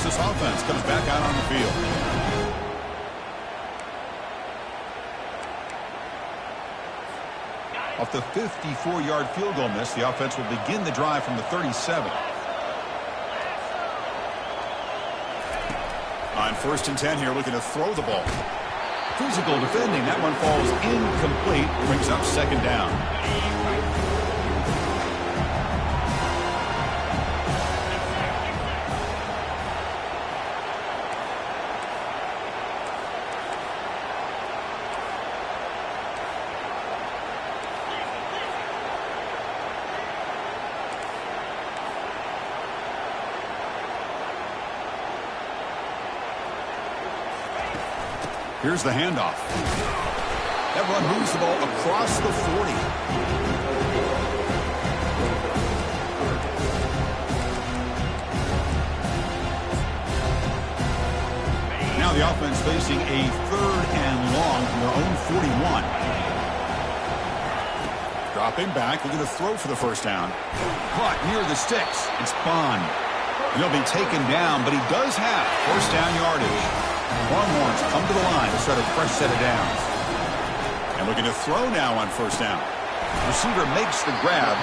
Texas offense comes back out on the field. Off the 54-yard field goal miss, the offense will begin the drive from the 37. On 1st and 10 here, looking to throw the ball. Physical defending. That one falls incomplete. Brings up 2nd down. Here's the handoff. That run moves the ball across the 40. Now the offense facing a 3rd and long from their own 41. Dropping back, looking to throw for the 1st down. Caught near the sticks. It's Bond. He'll be taken down, but he does have 1st down yardage. Longhorns come to the line to start a fresh set of downs. And looking to throw now on 1st down. Receiver makes the grab.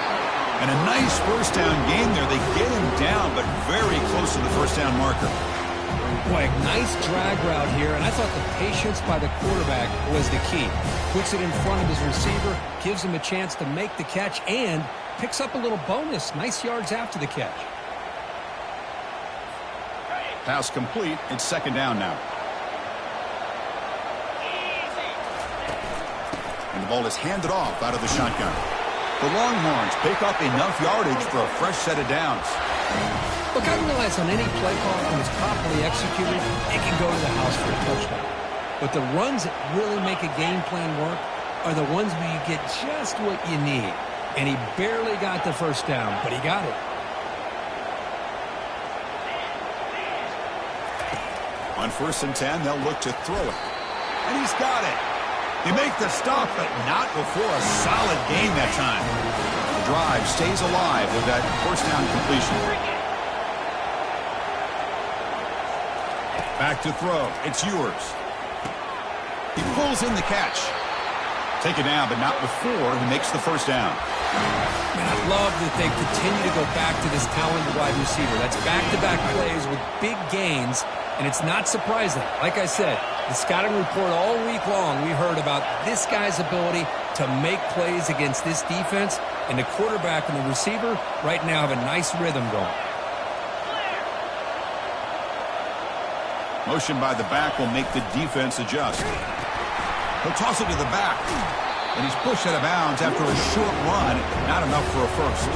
And a nice 1st down gain there. They get him down, but very close to the 1st down marker. Boy, nice drag route here, and I thought the patience by the quarterback was the key. Puts it in front of his receiver, gives him a chance to make the catch, and picks up a little bonus. Nice yards after the catch. Pass complete. It's 2nd down now. And the ball is handed off out of the shotgun. The Longhorns pick up enough yardage for a fresh set of downs. Look, I realize on any play call, when it's properly executed, it can go to the house for a touchdown. But the runs that really make a game plan work are the ones where you get just what you need. And he barely got the 1st down, but he got it. On 1st and 10, they'll look to throw it. And he's got it. They make the stop, but not before a solid gain that time. The drive stays alive with that 1st down completion. Back to throw. It's Ewers. He pulls in the catch. Take it down, but not before he makes the 1st down. Man, I love that they continue to go back to this talented wide receiver. That's back-to-back plays with big gains, and it's not surprising. Like I said, the scouting report all week long, we heard about this guy's ability to make plays against this defense, and the quarterback and the receiver right now have a nice rhythm going. Motion by the back will make the defense adjust. He'll toss it to the back. And he's pushed out of bounds after a short run. Not enough for a first.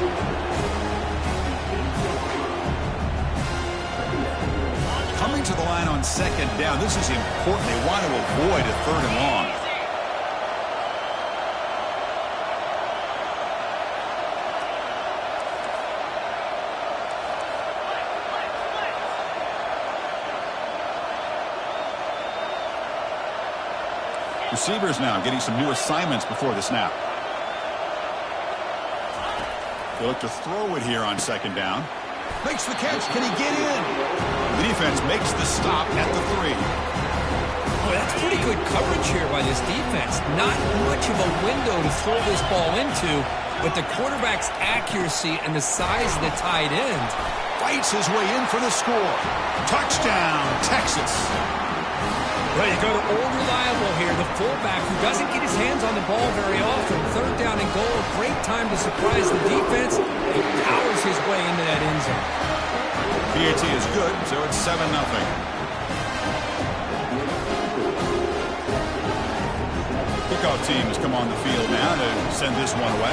Coming to the line on 2nd down. This is important. They want to avoid a 3rd and long. Receivers now getting some new assignments before the snap. They look to throw it here on 2nd down. Makes the catch. Can he get in? The defense makes the stop at the 3. Boy, that's pretty good coverage here by this defense. Not much of a window to throw this ball into, but the quarterback's accuracy and the size of the tight end fights his way in for the score. Touchdown, Texas. Ready to go to Old Reliable here, the fullback who doesn't get his hands on the ball very often. 3rd down and goal, great time to surprise the defense. He powers his way into that end zone. PAT is good, so it's 7-0. Kickoff team has come on the field now to send this one away.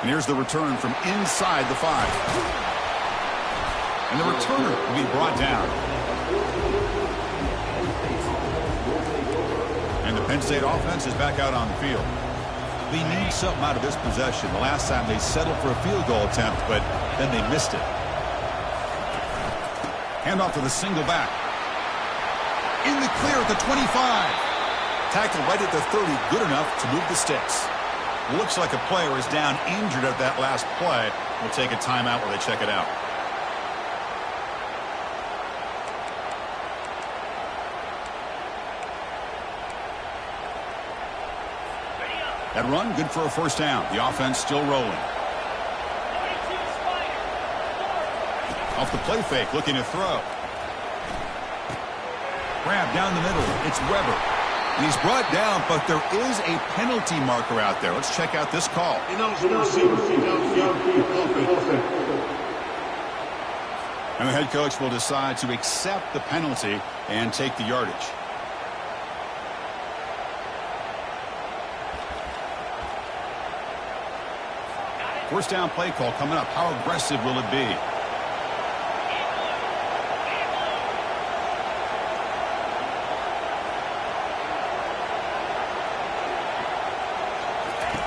And here's the return from inside the 5. And the returner will be brought down. And the Penn State offense is back out on the field. They need something out of this possession. The last time they settled for a field goal attempt, but then they missed it. Handoff to the single back. In the clear at the 25. Tackled right at the 30, good enough to move the sticks. Looks like a player is down injured at that last play. We'll take a timeout while they check it out. That run, good for a first down. The offense still rolling. Off the play fake, looking to throw. Grab down the middle. It's Weber. And he's brought down, but there is a penalty marker out there. Let's check out this call. And the head coach will decide to accept the penalty and take the yardage. First down play call coming up. How aggressive will it be?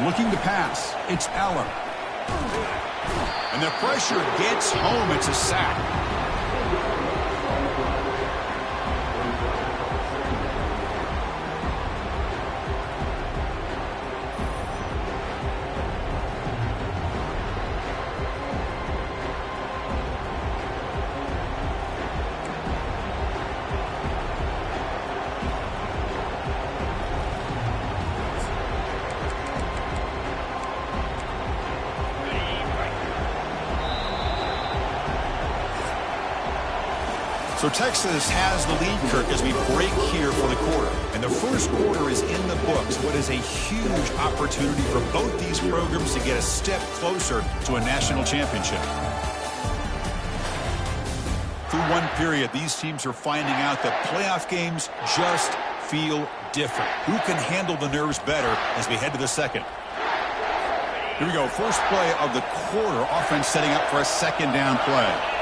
Looking to pass. It's Eller. And the pressure gets home. It's a sack. So Texas has the lead, Kirk, as we break here for the quarter. And the first quarter is in the books. What is a huge opportunity for both these programs to get a step closer to a national championship. Through one period, these teams are finding out that playoff games just feel different. Who can handle the nerves better as we head to the second? Here we go. First play of the quarter. Offense setting up for a second down play.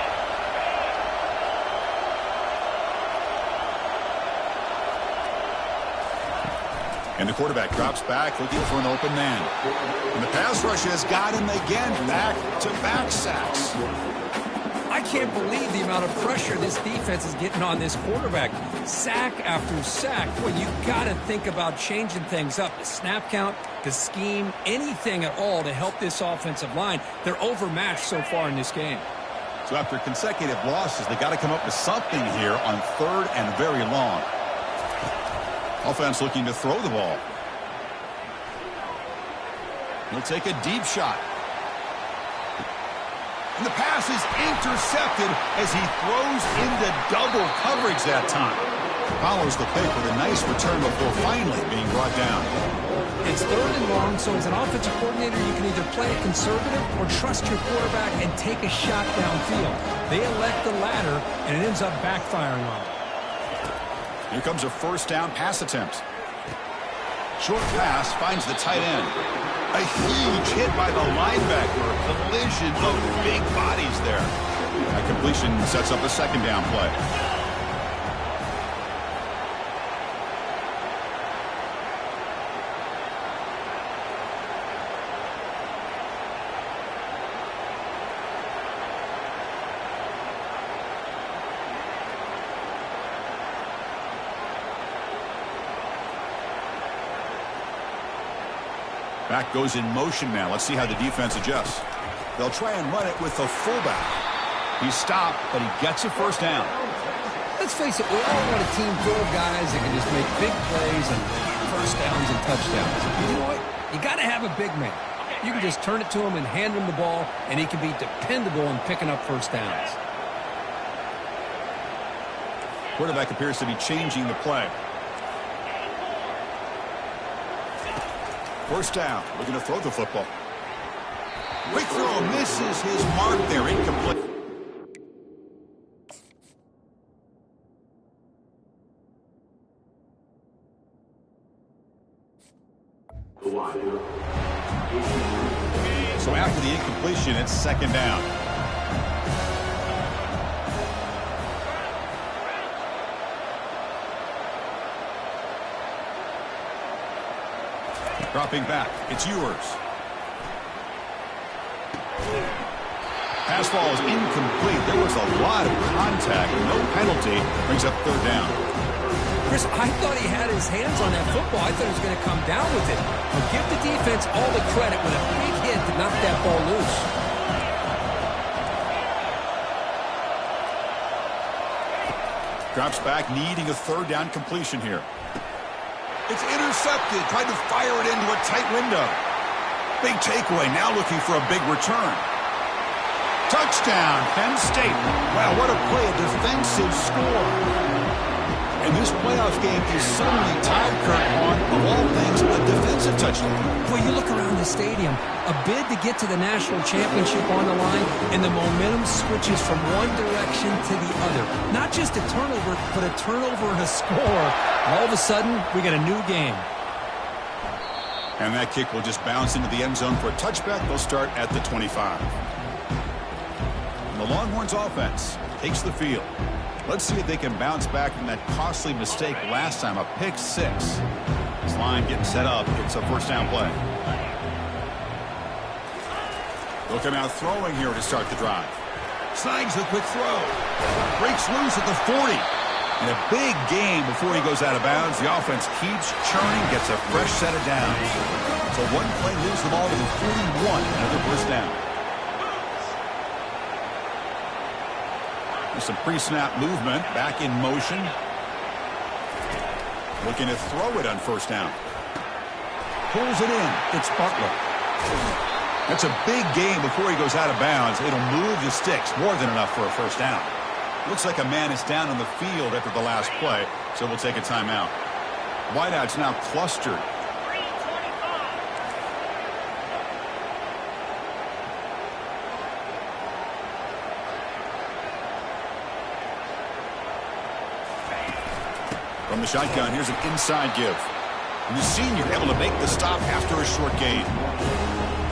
And the quarterback drops back, looking for an open man. And the pass rush has got him again. Back-to-back sacks. I can't believe the amount of pressure this defense is getting on this quarterback. Sack after sack. Boy, you got to think about changing things up. The snap count, the scheme, anything at all to help this offensive line. They're overmatched so far in this game. So after consecutive losses, they got to come up with something here on third and very long. Offense looking to throw the ball. He'll take a deep shot. And the pass is intercepted as he throws into double coverage that time. Follows the pick with a nice return before finally being brought down. It's third and long, so as an offensive coordinator, you can either play it conservative or trust your quarterback and take a shot downfield. They elect the latter, and it ends up backfiring on them. Here comes a first down pass attempt. Short pass finds the tight end. A huge hit by the linebacker. A collision of big bodies there. That completion sets up a second down play. Back goes in motion now. Let's see how the defense adjusts. They'll try and run it with the fullback. He's stopped, but he gets a first down. Let's face it, we all want a team full of guys that can just make big plays and first downs and touchdowns. You know what? You got to have a big man. You can just turn it to him and hand him the ball, and he can be dependable in picking up first downs. Quarterback appears to be changing the play. First down, looking to throw the football. Quick throw, misses his mark there, incomplete. So after the incompletion, it's second down. Dropping back, it's Ewers. Pass ball is incomplete. There was a lot of contact. No penalty. Brings up third down. Chris, I thought he had his hands on that football. I thought he was going to come down with it. But give the defense all the credit with a big hit to knock that ball loose. Drops back, needing a third down completion here. It's intercepted. Tried to fire it into a tight window. Big takeaway. Now looking for a big return. Touchdown, Penn State. Wow, what a play. A defensive score. And this playoff game is suddenly tied, Kurt, on, of all things, a defensive touchdown. Boy, you look around the stadium, a bid to get to the national championship on the line, and the momentum switches from one direction to the other. Not just a turnover, but a turnover and a score. And all of a sudden, we got a new game. And that kick will just bounce into the end zone for a touchback. They'll start at the 25. And the Longhorns offense takes the field. Let's see if they can bounce back from that costly mistake last time, a pick six. This line getting set up. It's a first down play. They'll come out throwing here to start the drive. Snags the quick throw. Breaks loose at the 40. And a big game before he goes out of bounds. The offense keeps churning, gets a fresh set of downs. So one play moves the ball to the 41. Another first down. There's some pre-snap movement. Back in motion. Looking to throw it on first down. Pulls it in. It's Butler. That's a big game before he goes out of bounds. It'll move the sticks. More than enough for a first down. Looks like a man is down on the field after the last play, so we'll take a timeout. Wideouts now clustered. From the shotgun, here's an inside give. And the senior able to make the stop after a short gain.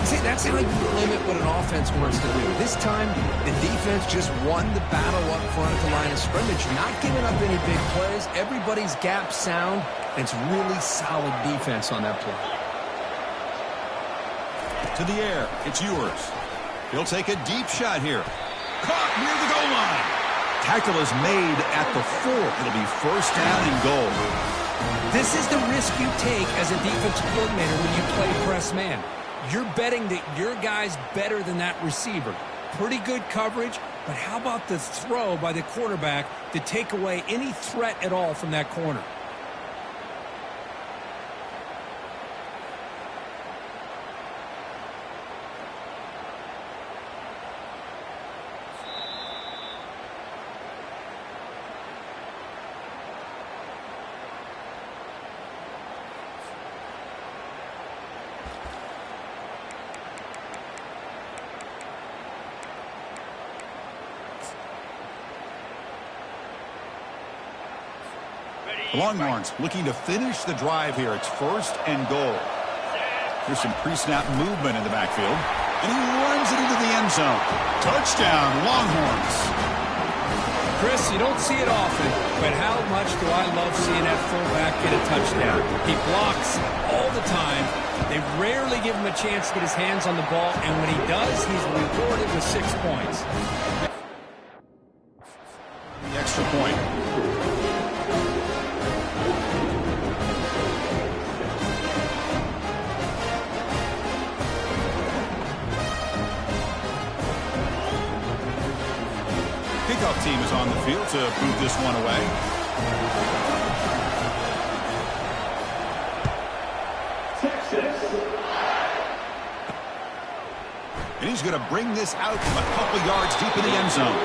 See, that's how you limit what an offense wants to do. This time, the defense just won the battle up front at the line of scrimmage, not giving up any big plays. Everybody's gap sound, and it's really solid defense on that play. To the air, it's yours. He'll take a deep shot here. Caught near the goal line. Tackle is made at the 4. It'll be first down and goal. This is the risk you take as a defensive coordinator when you play press man. You're betting that your guy's better than that receiver. Pretty good coverage, but how about the throw by the quarterback to take away any threat at all from that corner? The Longhorns looking to finish the drive here. It's first and goal. There's some pre-snap movement in the backfield. And he runs it into the end zone. Touchdown, Longhorns. Chris, you don't see it often, but how much do I love seeing that fullback get a touchdown. He blocks all the time. They rarely give him a chance to get his hands on the ball, and when he does, he's rewarded with 6 points. The extra point. Kickoff team is on the field to boot this one away. And he's going to bring this out from a couple yards deep in the end zone.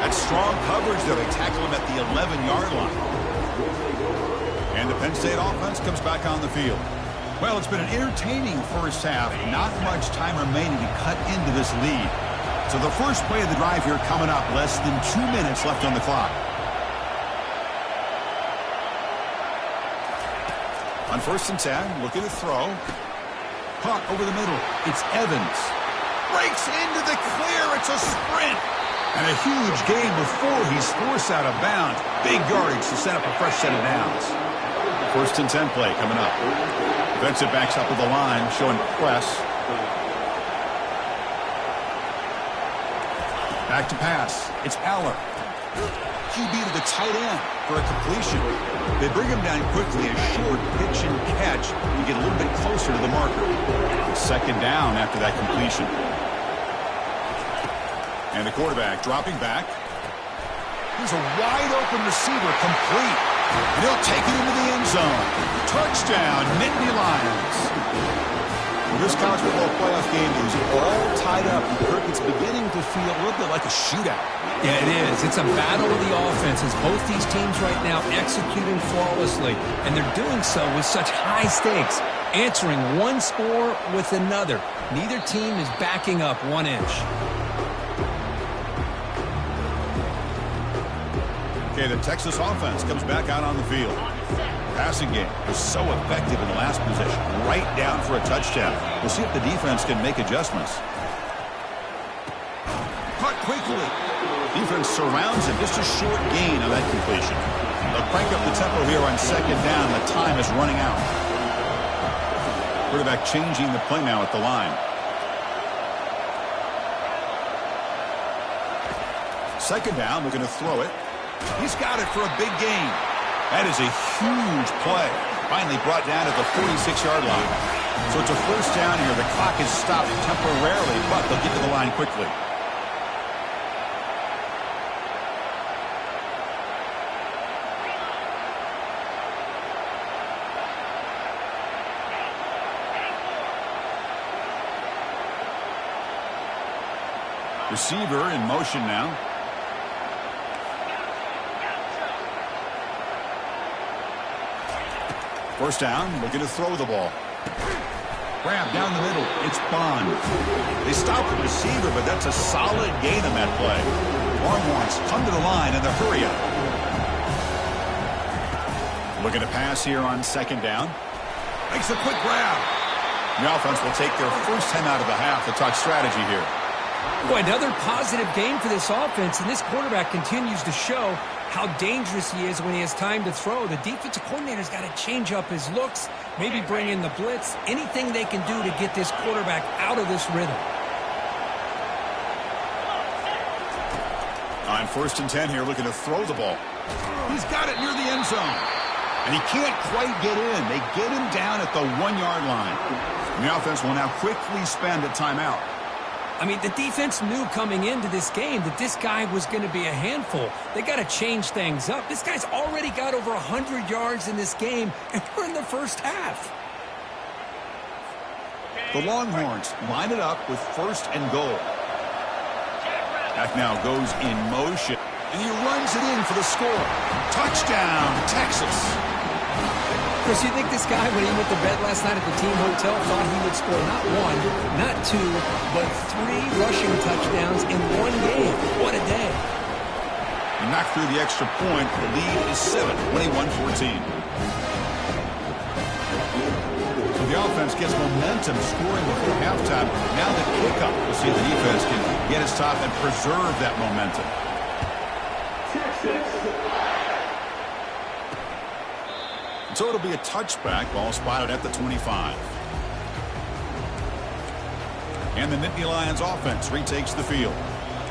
That's strong coverage there. They tackle him at the 11-yard line. And the Penn State offense comes back on the field. Well, it's been an entertaining first half. Not much time remaining to cut into this lead. So the first play of the drive here coming up. Less than 2 minutes left on the clock. On first and 10, looking to throw. Caught over the middle. It's Evans. Breaks into the clear. It's a sprint. And a huge gain before he's forced out of bounds. Big yardage to set up a fresh set of downs. First and 10 play coming up. Defensive backs up with the line, showing press. Back to pass. It's Aller. QB to the tight end for a completion. They bring him down quickly. A short pitch and catch. You get a little bit closer to the marker. Second down after that completion. And the quarterback dropping back. Here's a wide-open receiver, complete. And he'll take it into the end zone. Touchdown, Nittany Lions. Well, this college football playoff game is all tied up. Kirk, it's beginning to feel a little bit like a shootout. Yeah, it is. It's a battle of the offenses. Both these teams right now executing flawlessly, and they're doing so with such high stakes, answering one score with another. Neither team is backing up 1 inch. Okay, the Texas offense comes back out on the field. Passing game was so effective in the last possession, right down for a touchdown. We'll see if the defense can make adjustments. Caught quickly. Defense surrounds him. Just a short gain on that completion. They'll crank up the tempo here on second down. The time is running out. Quarterback changing the play now at the line. Second down, we're going to throw it. He's got it for a big gain. That is a huge play. Finally brought down at the 46-yard line. So it's a first down here. The clock is stopped temporarily, but they'll get to the line quickly. Receiver in motion now. First down, looking to throw the ball. Grab down the middle. It's Bond. They stop the receiver, but that's a solid gain on that play. Longhorns come to the line in the hurry up. Looking to pass here on second down. Makes a quick grab. The offense will take their first 10 out of the half to talk strategy here. Boy, another positive game for this offense, and this quarterback continues to show how dangerous he is when he has time to throw. The defensive coordinator's got to change up his looks, maybe bring in the blitz, anything they can do to get this quarterback out of this rhythm. On first and 10 here, looking to throw the ball. He's got it near the end zone. And he can't quite get in. They get him down at the 1-yard line. And the offense will now quickly spend a timeout. I mean, the defense knew coming into this game that this guy was going to be a handful. They got to change things up. This guy's already got over 100 yards in this game, and we're in the first half. The Longhorns line it up with first and goal. Back now goes in motion, and he runs it in for the score. Touchdown, Texas. Chris, you think this guy, when he went to bed last night at the team hotel, thought he would score not 1, not 2, but 3 rushing touchdowns in one game? What a day. He knocked through the extra point. The lead is 7, 21-14. So the offense gets momentum scoring before halftime. Now the kickoff. We'll see if the defense can get its top and preserve that momentum. So it'll be a touchback. Ball spotted at the 25. And the Nittany Lions offense retakes the field.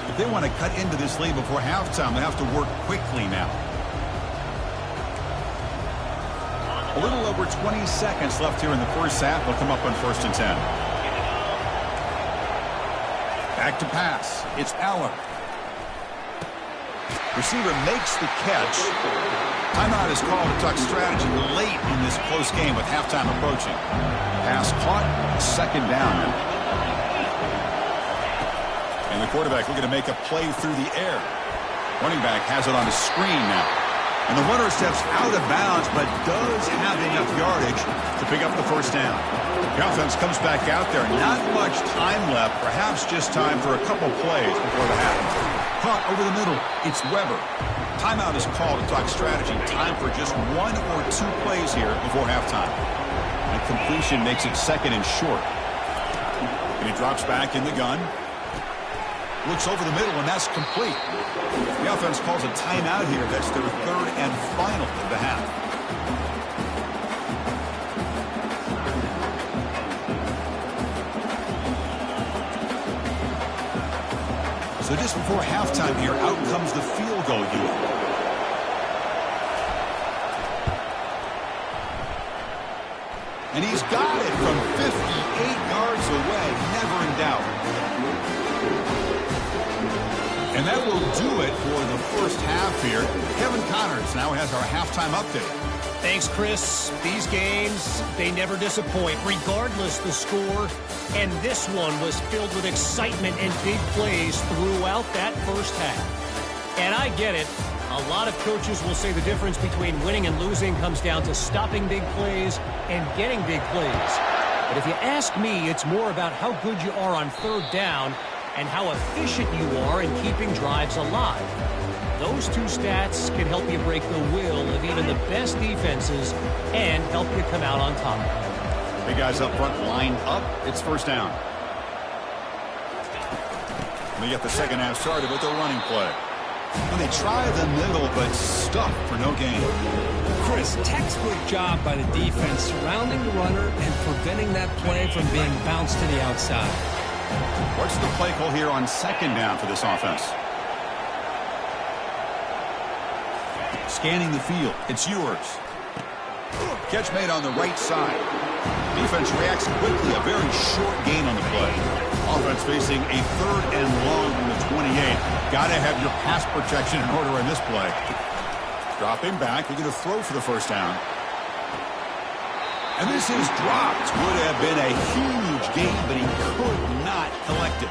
If they want to cut into this lead before halftime, they have to work quickly now. A little over 20 seconds left here in the first half. They'll come up on first and 10. Back to pass. It's Aller. Receiver makes the catch. Timeout is called to talk strategy late in this close game with halftime approaching. Pass caught, second down. And the quarterback looking to make a play through the air. Running back has it on the screen now. And the runner steps out of bounds, but does have enough yardage to pick up the first down. The offense comes back out there. Not much time left, perhaps just time for a couple plays before the half. Caught over the middle. It's Weber. Timeout is called to talk strategy. Time for just 1 or 2 plays here before halftime. And completion makes it second and short. And he drops back in the gun. Looks over the middle, and that's complete. The offense calls a timeout here. That's their third and final of the half. So just before halftime here, out comes the field goal unit. And he's got it from 58 yards away, never in doubt. And that will do it for the first half here. Kevin Connors now has our halftime update. Thanks, Chris. These games, they never disappoint, regardless the score. And this one was filled with excitement and big plays throughout that first half. And I get it. A lot of coaches will say the difference between winning and losing comes down to stopping big plays and getting big plays. But if you ask me, it's more about how good you are on third down and how efficient you are in keeping drives alive. Those two stats can help you break the will of even the best defenses and help you come out on top. Big guys up front line up. It's first down. We get the second half started with a running play. And they try the middle, but stuck for no gain. Chris, textbook job by the defense surrounding the runner and preventing that play from being bounced to the outside. What's the play call here on second down for this offense? Scanning the field. It's Ewers. Catch made on the right side. Defense reacts quickly. A very short gain on the play. Offense facing a third and long from the 28. Got to have your pass protection in order in this play. Dropping back. They're going to throw for the first down. And this is dropped. Would have been a huge gain, but he could not collect it.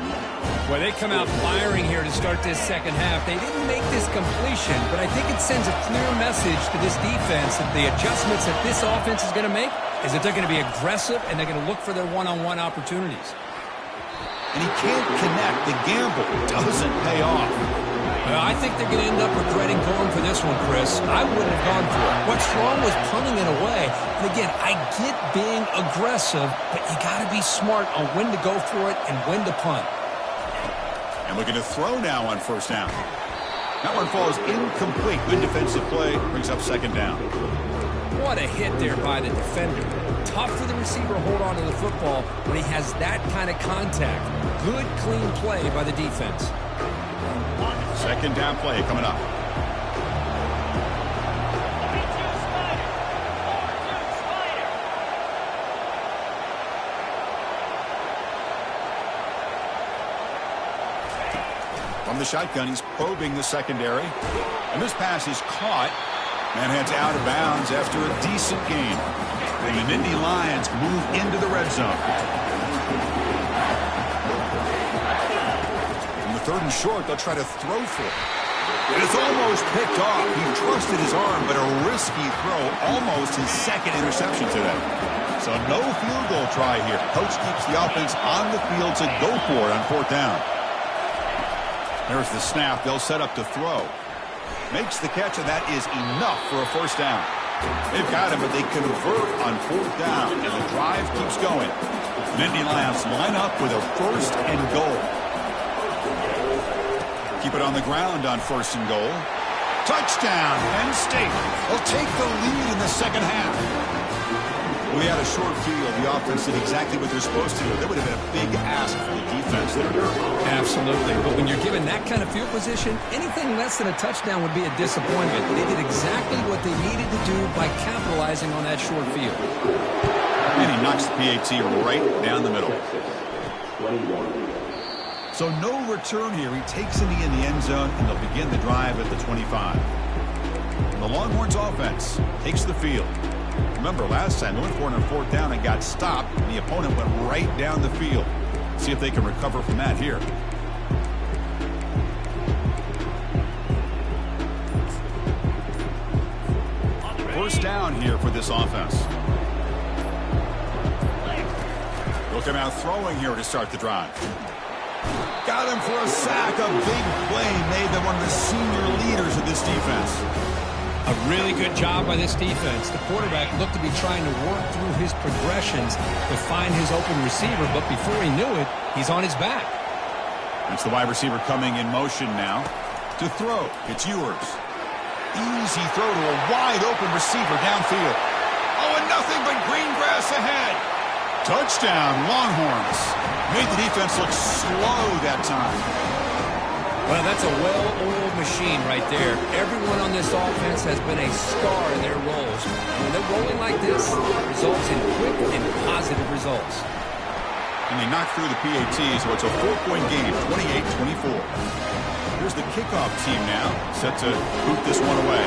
Well, they come out firing here to start this second half. They didn't make this completion, but I think it sends a clear message to this defense that the adjustments that this offense is going to make is that they're going to be aggressive and they're going to look for their one-on-one opportunities. And he can't connect. The gamble doesn't pay off. Well, I think they're going to end up regretting going for this one, Chris. I wouldn't have gone for it. What's wrong was punting it away. And again, I get being aggressive, but you got to be smart on when to go for it and when to punt. And looking to throw now on first down. That one falls incomplete. Good defensive play. Brings up second down. What a hit there by the defender. Tough for the receiver to hold on to the football when he has that kind of contact. Good, clean play by the defense. Second down play coming up. From the shotgun, he's probing the secondary. And this pass is caught. And heads out of bounds after a decent gain. And the Nittany Lions move into the red zone. From the third and short, they'll try to throw for it. And it's almost picked off. He trusted his arm, but a risky throw. Almost his second interception today. So no field goal try here. Coach keeps the offense on the field to go for it on fourth down. There's the snap. They'll set up to throw. Makes the catch, and that is enough for a first down. They've got him, but they convert on fourth down, and the drive keeps going. Nittany Lions line up with a first and goal. Keep it on the ground on first and goal. Touchdown, Penn State. They'll take the lead in the second half. We had a short field. The offense did exactly what they're supposed to do. That would have been a big ask for the defense there. Absolutely. But when you're given that kind of field position, anything less than a touchdown would be a disappointment. They did exactly what they needed to do by capitalizing on that short field. And he knocks the PAT right down the middle. So no return here. He takes it in the end zone, and they'll begin the drive at the 25. And the Longhorns offense takes the field. Remember, last time they went for it on fourth down and got stopped, and the opponent went right down the field. See if they can recover from that here. First down here for this offense. They'll come out throwing here to start the drive. Got him for a sack. A big play made them one of the senior leaders of this defense. A really good job by this defense. The quarterback looked to be trying to work through his progressions to find his open receiver, but before he knew it, he's on his back. That's the wide receiver coming in motion now to throw. It's Ewers. Easy throw to a wide open receiver downfield. Oh, and nothing but green grass ahead. Touchdown, Longhorns. Made the defense look slow that time. Well, that's a well-oiled machine right there. Everyone on this offense has been a star in their roles. And when they're rolling like this, it results in quick and positive results. And they knock through the PAT, so it's a 4-point game, 28-24. Here's the kickoff team now, set to boot this one away.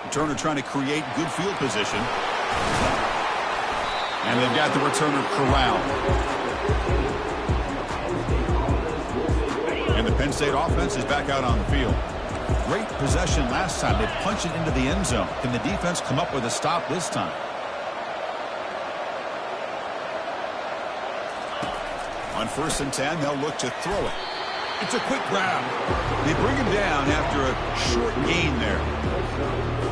Returner trying to create good field position. And they've got the returner corralled. And the Penn State offense is back out on the field. Great possession last time. They punched it into the end zone. Can the defense come up with a stop this time? On 1st and 10, they'll look to throw it. It's a quick grab. They bring him down after a short gain there.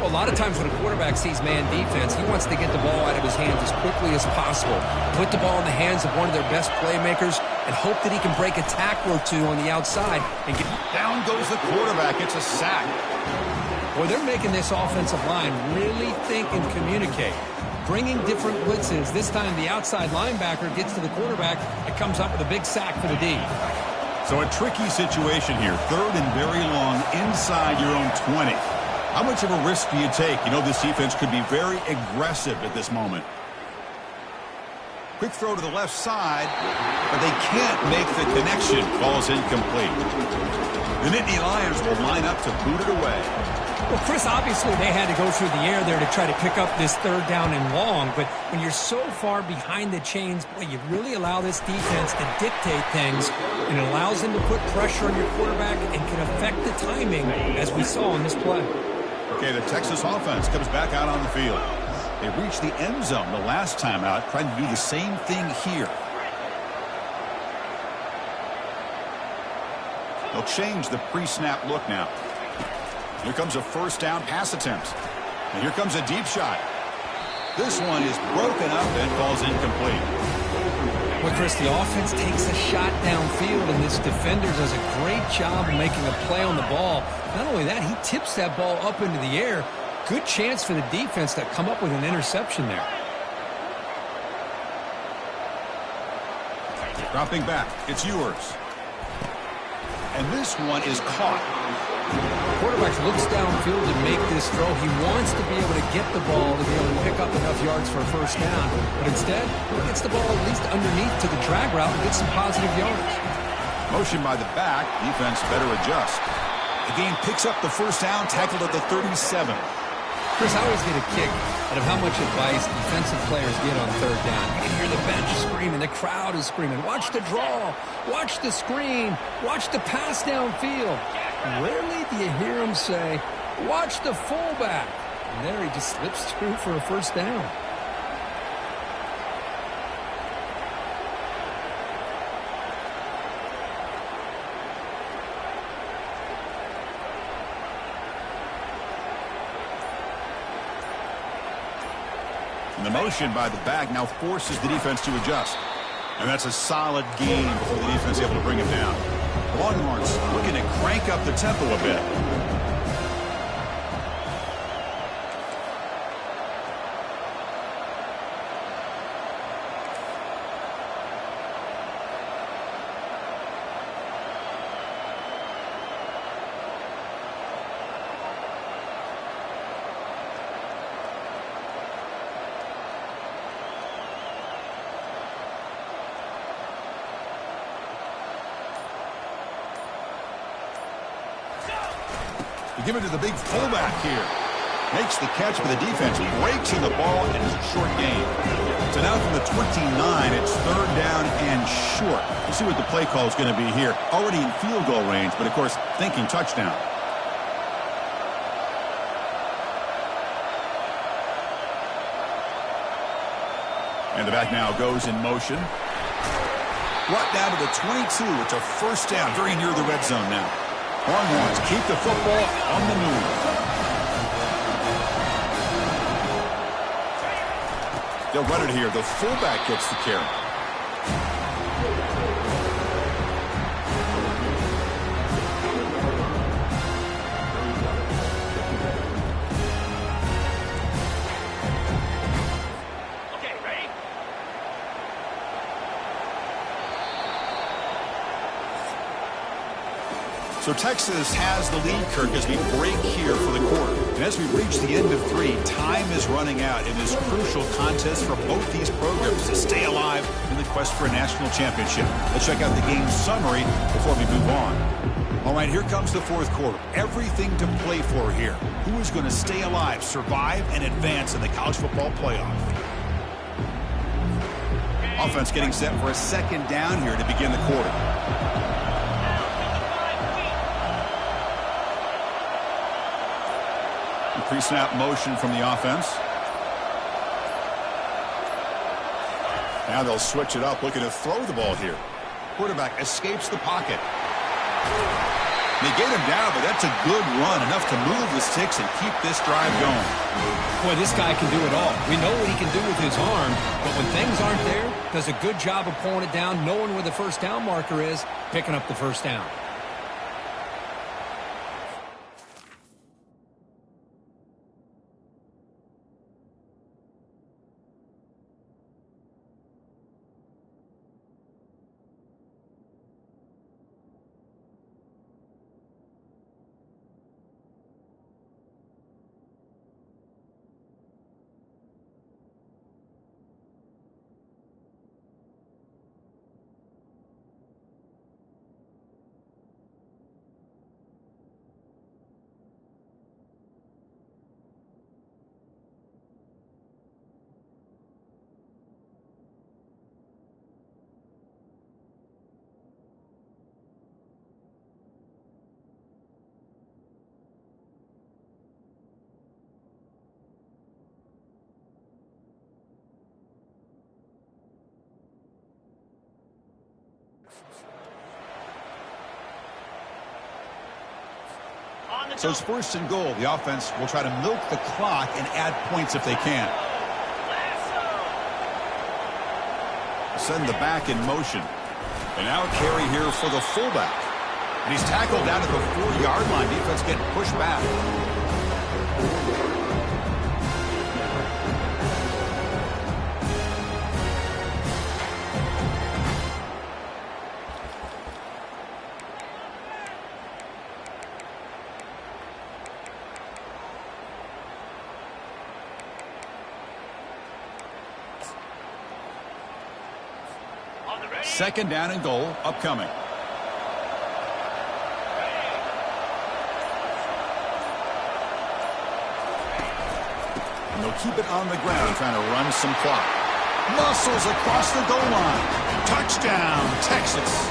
Well, a lot of times when a quarterback sees man defense, he wants to get the ball out of his hands as quickly as possible. Put the ball in the hands of one of their best playmakers and hope that he can break a tackle or two on the outside and get down goes the quarterback. It's a sack. Boy, they're making this offensive line really think and communicate. Bringing different blitzes. This time the outside linebacker gets to the quarterback and comes up with a big sack for the D. So a tricky situation here. 3rd and very long inside your own 20. How much of a risk do you take? You know this defense could be very aggressive at this moment. Quick throw to the left side, but they can't make the connection. Ball's incomplete. The Nittany Lions will line up to boot it away. Well, Chris, obviously they had to go through the air there to try to pick up this 3rd down and long, but when you're so far behind the chains, boy, you really allow this defense to dictate things, and it allows them to put pressure on your quarterback and can affect the timing, as we saw in this play. Okay, the Texas offense comes back out on the field. They reached the end zone the last time out, trying to do the same thing here. They'll change the pre-snap look now. Here comes a 1st down pass attempt. And here comes a deep shot. This one is broken up and falls incomplete. Well, Chris, the offense takes a shot downfield, and this defender does a great job of making a play on the ball. Not only that, he tips that ball up into the air. Good chance for the defense to come up with an interception there. Dropping back, it's Ewers. And this one is caught. Quarterback looks downfield to make this throw. He wants to be able to get the ball to be able to pick up enough yards for a 1st down. But instead, he gets the ball at least underneath to the drag route and gets some positive yards. Motion by the back. Defense better adjust. The game picks up the 1st down, tackled at the 37. Chris, I always get a kick out of how much advice defensive players get on 3rd down. You can hear the bench screaming. The crowd is screaming. Watch the draw. Watch the screen. Watch the pass downfield. Rarely do you hear him say, watch the fullback. And there he just slips through for a 1st down. And the motion by the back now forces the defense to adjust. And that's a solid gain before the defense is able to bring him down. Longhorns looking to crank up the tempo a bit. They give it to the big fullback here. Makes the catch, but the defense breaks in the ball, and it's a short gain. So now from the 29, it's 3rd down and short. We'll see what the play call is going to be here. Already in field goal range, but of course, thinking touchdown. And the back now goes in motion. Brought down to the 22. It's a 1st down, very near the red zone now. Longhorns keep the football on the move. They'll run it here. The fullback gets the carry. So Texas has the lead, Kirk, as we break here for the quarter. And as we reach the end of 3, time is running out in this crucial contest for both these programs to stay alive in the quest for a national championship. Let's check out the game summary before we move on. All right, here comes the fourth quarter. Everything to play for here. Who is going to stay alive, survive, and advance in the college football playoff? Offense getting set for a second down here to begin the quarter. Pre-snap motion from the offense. Now they'll switch it up, looking to throw the ball here. Quarterback escapes the pocket. They get him down, but that's a good run, enough to move the sticks and keep this drive going. Boy, this guy can do it all. We know what he can do with his arm, but when things aren't there, does a good job of pulling it down, knowing where the first down marker is, picking up the first down. So it's first and goal. The offense will try to milk the clock and add points if they can. Send the back in motion. And now a carry here for the fullback. And he's tackled down at the 4-yard line. Defense getting pushed back. Second down and goal upcoming. And they'll keep it on the ground, trying to run some clock. Muscles across the goal line. Touchdown, Texas.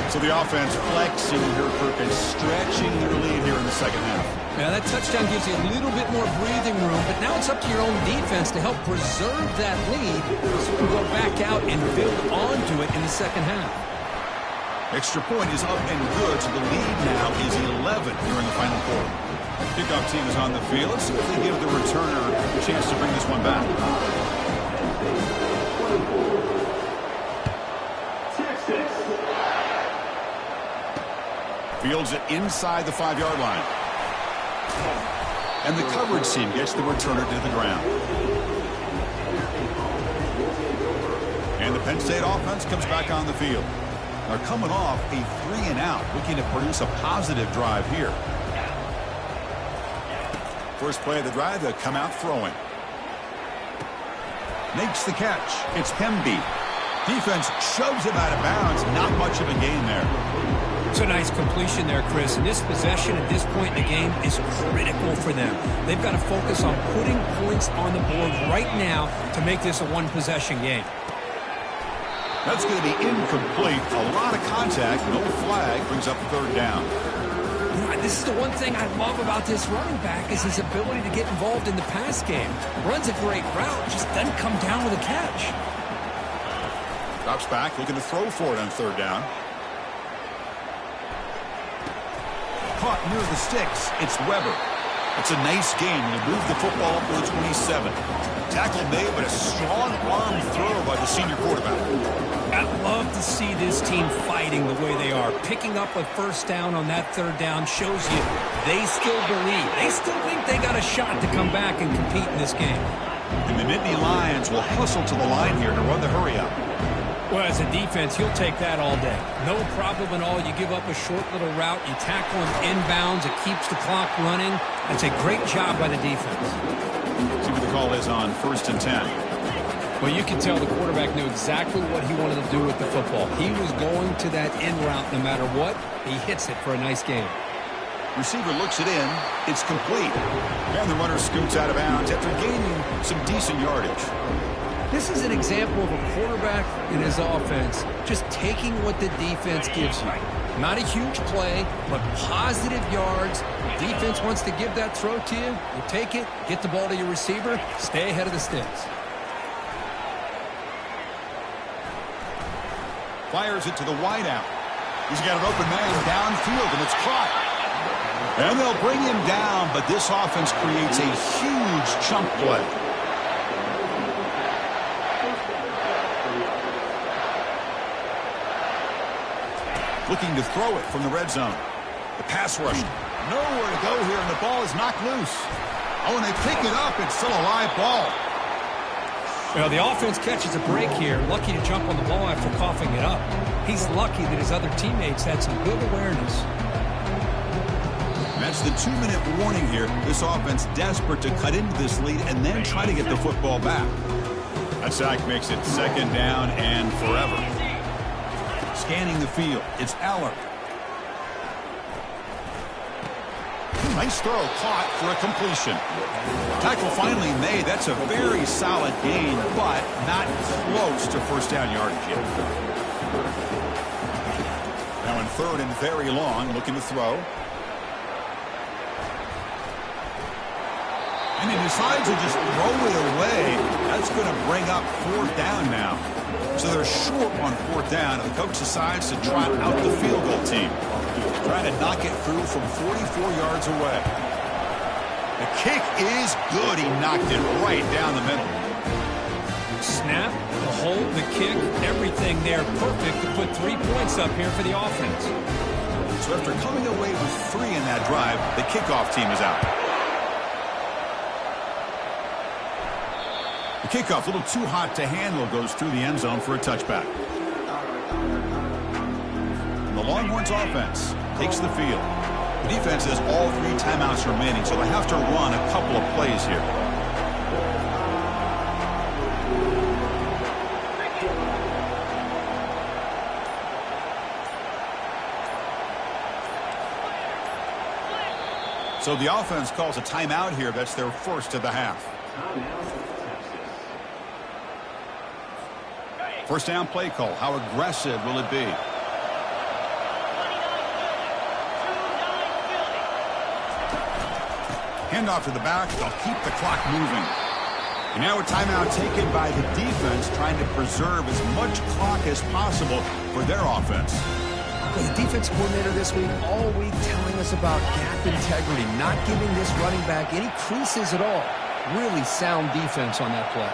So the offense flexing here, Kirk, and stretching their lead here in the second half. Now that touchdown gives you a little bit more breathing room, but now it's up to your own defense to help preserve that lead so you can go back out and build onto it in the second half. Extra point is up and good, so the lead now is 11 here in the final quarter. Kickoff team is on the field. Let's see if they give the returner a chance to bring this one back. Fields it inside the 5-yard line. And the coverage team gets the returner to the ground. And the Penn State offense comes back on the field. They're coming off a 3-and-out, looking to produce a positive drive here. First play of the drive, they'll come out throwing. Makes the catch. It's Hemby. Defense shoves him out of bounds. Not much of a gain there. It's a nice completion there, Chris. And this possession at this point in the game is critical for them. They've got to focus on putting points on the board right now to make this a one-possession game. That's going to be incomplete. A lot of contact. No flag. Brings up third down. This is the one thing I love about this running back is his ability to get involved in the pass game. Runs a great route, just doesn't come down with a catch. Drops back, looking to throw for it on third down. Caught near the sticks. It's Weber. It's a nice game. They move the football up to the 27. Tackle made, but a strong arm throw by the senior quarterback. I love to see this team fighting the way they are. Picking up a first down on that third down shows you they still believe. They still think they got a shot to come back and compete in this game. And the Nittany Lions will hustle to the line here to run the hurry up. Well, as a defense, you'll take that all day. No problem at all. You give up a short little route. You tackle him inbounds. It keeps the clock running. That's a great job by the defense. See what the call is on 1st and 10. Well, you can tell the quarterback knew exactly what he wanted to do with the football. He was going to that in route no matter what. He hits it for a nice gain. Receiver looks it in. It's complete. And the runner scoots out of bounds after gaining some decent yardage. This is an example of a quarterback in his offense just taking what the defense gives you. Not a huge play, but positive yards. Defense wants to give that throw to you. You take it, get the ball to your receiver, stay ahead of the sticks. Fires it to the wideout. He's got an open man downfield, and it's caught. And they'll bring him down, but this offense creates a huge chunk play. Looking to throw it from the red zone. The pass rush. Nowhere to go here, and the ball is knocked loose. Oh, and they pick it up. It's still a live ball. Well, the offense catches a break here. Lucky to jump on the ball after coughing it up. He's lucky that his other teammates had some good awareness. That's the 2-minute warning here. This offense desperate to cut into this lead and then try to get the football back. That sack makes it 2nd down and forever. Scanning the field, it's Aller. Nice throw, caught for a completion. Tackle finally made. That's a very solid gain, but not close to 1st down yardage yet. Now in 3rd and very long, looking to throw. And he decides to just throw it away. That's going to bring up 4th down now. So they're short on 4th down, and the coach decides to trot out the field goal team. Trying to knock it through from 44 yards away. The kick is good. He knocked it right down the middle. Snap, the hold, the kick, everything there perfect to put 3 points up here for the offense. So after coming away with 3 in that drive, the kickoff team is out. The kickoff, a little too hot to handle, goes through the end zone for a touchback. And the Longhorns offense takes the field. The defense has all 3 timeouts remaining, so they have to run a couple of plays here. So the offense calls a timeout here. That's their first of the half. 1st down play call. How aggressive will it be? Handoff to the back. They'll keep the clock moving. And now a timeout taken by the defense, trying to preserve as much clock as possible for their offense. Well, the defense coordinator this week, all week, telling us about gap integrity, not giving this running back any creases at all. Really sound defense on that play.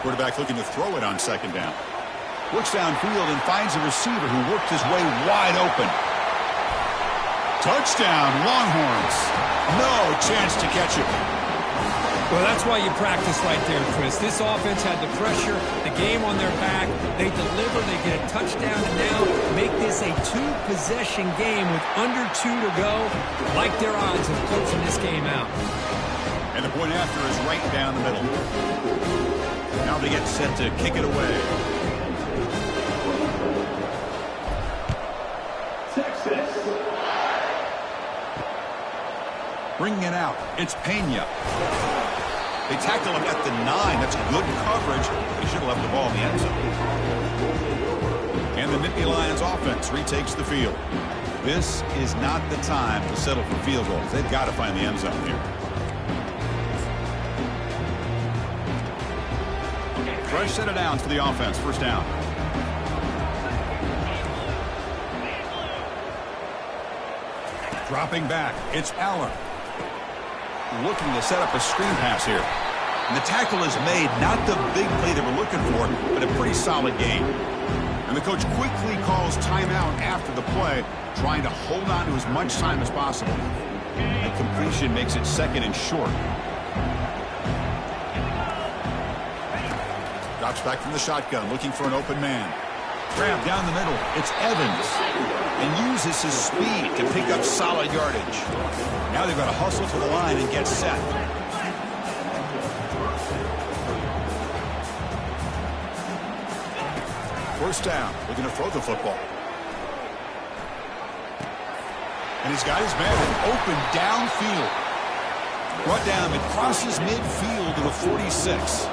Quarterback looking to throw it on 2nd down. Looks downfield and finds a receiver who worked his way wide open. Touchdown, Longhorns. No chance to catch it. Well, that's why you practice right there, Chris. This offense had the pressure, the game on their back. They deliver, they get a touchdown, and now make this a 2-possession game with under 2 to go. Like their odds of closing this game out. And the point after is right down the middle. Now they get set to kick it away. Texas. Bringing it out, it's Pena. They tackle him at the 9. That's good coverage. They should have left the ball in the end zone. And the Nittany Lions offense retakes the field. This is not the time to settle for field goals. They've got to find the end zone here. Fresh set of downs for the offense. 1st down. Dropping back, it's Aller. Looking to set up a screen pass here. And the tackle is made, not the big play they were looking for, but a pretty solid gain. And the coach quickly calls timeout after the play, trying to hold on to as much time as possible. The completion makes it 2nd and short. Drops back from the shotgun, looking for an open man. Grab down the middle. It's Evans. And uses his speed to pick up solid yardage. Now they've got to hustle to the line and get set. First down. Looking to throw the football. And he's got his man open downfield. Brought down. It crosses midfield to the 46.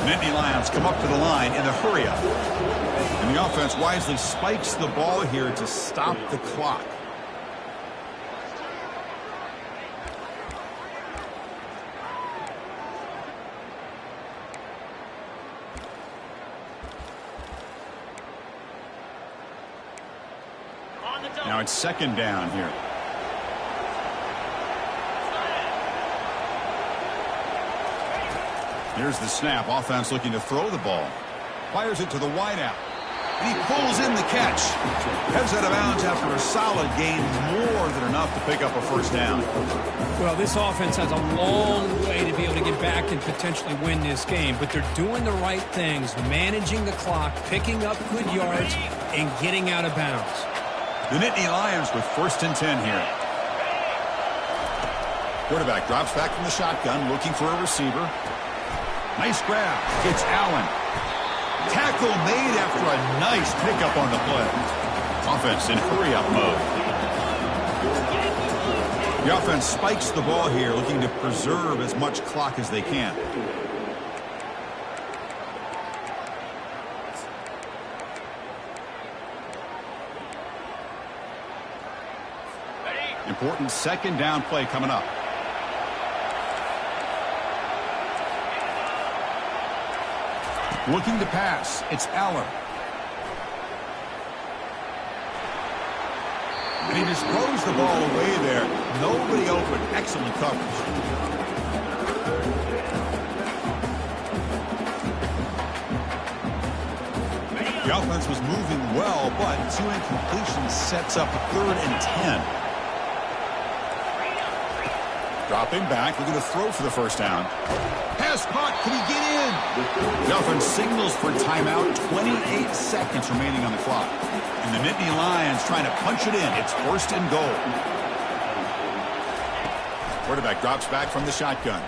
The Nittany Lions come up to the line in the hurry-up. And the offense wisely spikes the ball here to stop the clock. Now it's second down here. Here's the snap. Offense looking to throw the ball. Fires it to the wideout. And he pulls in the catch. Heads out of bounds after a solid gain, more than enough to pick up a first down. Well, this offense has a long way to be able to get back and potentially win this game, but they're doing the right things, managing the clock, picking up good yards, and getting out of bounds. The Nittany Lions with 1st and 10 here. Quarterback drops back from the shotgun, looking for a receiver. Nice grab. It's Allen. Tackle made after a nice pickup on the play. Offense in hurry-up mode. The offense spikes the ball here, looking to preserve as much clock as they can. Important second down play coming up. Looking to pass. It's Aller. And he just throws the ball away there. Nobody open. Excellent coverage. The offense was moving well, but 2 incompletions sets up a 3rd and 10. Dropping back, looking to throw for the first down. Pass caught, can he get in? The offense signals for timeout, 28 seconds remaining on the clock. And the Nittany Lions trying to punch it in. It's 1st and goal. Quarterback drops back from the shotgun.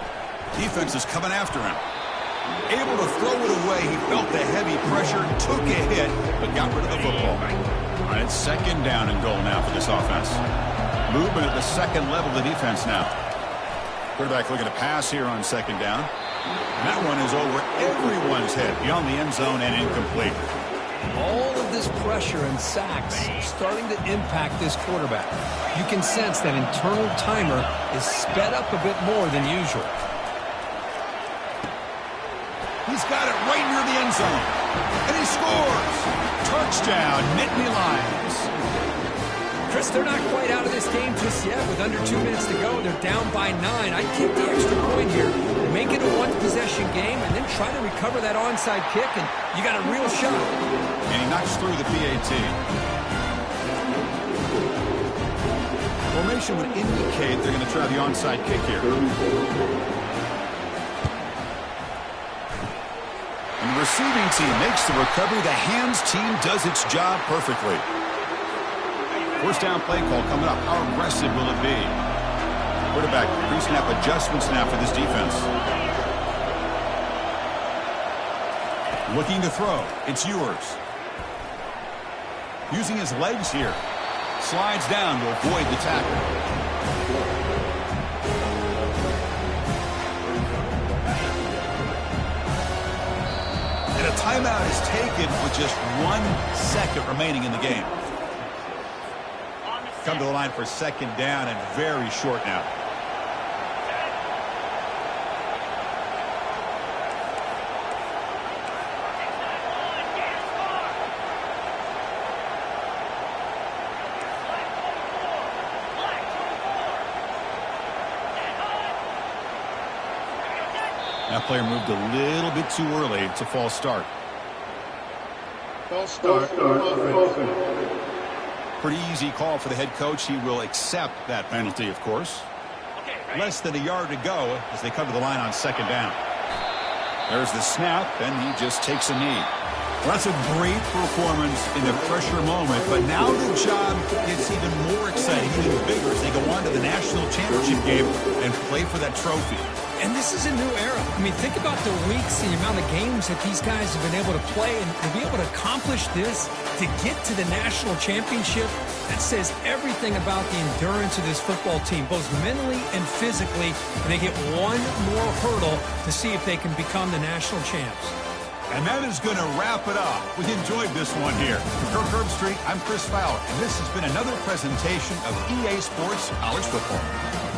Defense is coming after him. Able to throw it away. He felt the heavy pressure, took a hit, but got rid of the football. All right, it's 2nd down and goal now for this offense. Movement at the second level of the defense now. Quarterback looking to pass here on 2nd down. And that one is over everyone's head, beyond the end zone and incomplete. All of this pressure and sacks starting to impact this quarterback. You can sense that internal timer is sped up a bit more than usual. He's got it right near the end zone. And he scores. Touchdown, Nittany Lions. Chris, they're not quite out of this game just yet. With under 2 minutes to go, they're down by 9. I'd kick the extra point here, make it a one-possession game, and then try to recover that onside kick, and you got a real shot. And he knocks through the PAT. Formation would indicate they're going to try the onside kick here. And the receiving team makes the recovery. The hands team does its job perfectly. First down play call coming up. How aggressive will it be? Quarterback pre-snap adjustment snap for this defense. Looking to throw. It's Ewers. Using his legs here. Slides down to avoid the tackle. And a timeout is taken with just 1 second remaining in the game. Come to the line for 2nd down and very short now. That player moved a little bit too early. It's a false start. False start. Pretty easy call for the head coach. He will accept that penalty, of course. Less than a yard to go as they come to the line on 2nd down. There's the snap, and he just takes a knee. Well, that's a great performance in the pressure moment, but now the job gets even more exciting, even bigger as they go on to the national championship game and play for that trophy. And this is a new era. I mean, think about the weeks and the amount of games that these guys have been able to play, and to be able to accomplish this, to get to the national championship, that says everything about the endurance of this football team, both mentally and physically. And they get one more hurdle to see if they can become the national champs. And that is going to wrap it up. We enjoyed this one here. For Kirk Herbstreit, I'm Chris Fowler, and this has been another presentation of EA Sports College Football.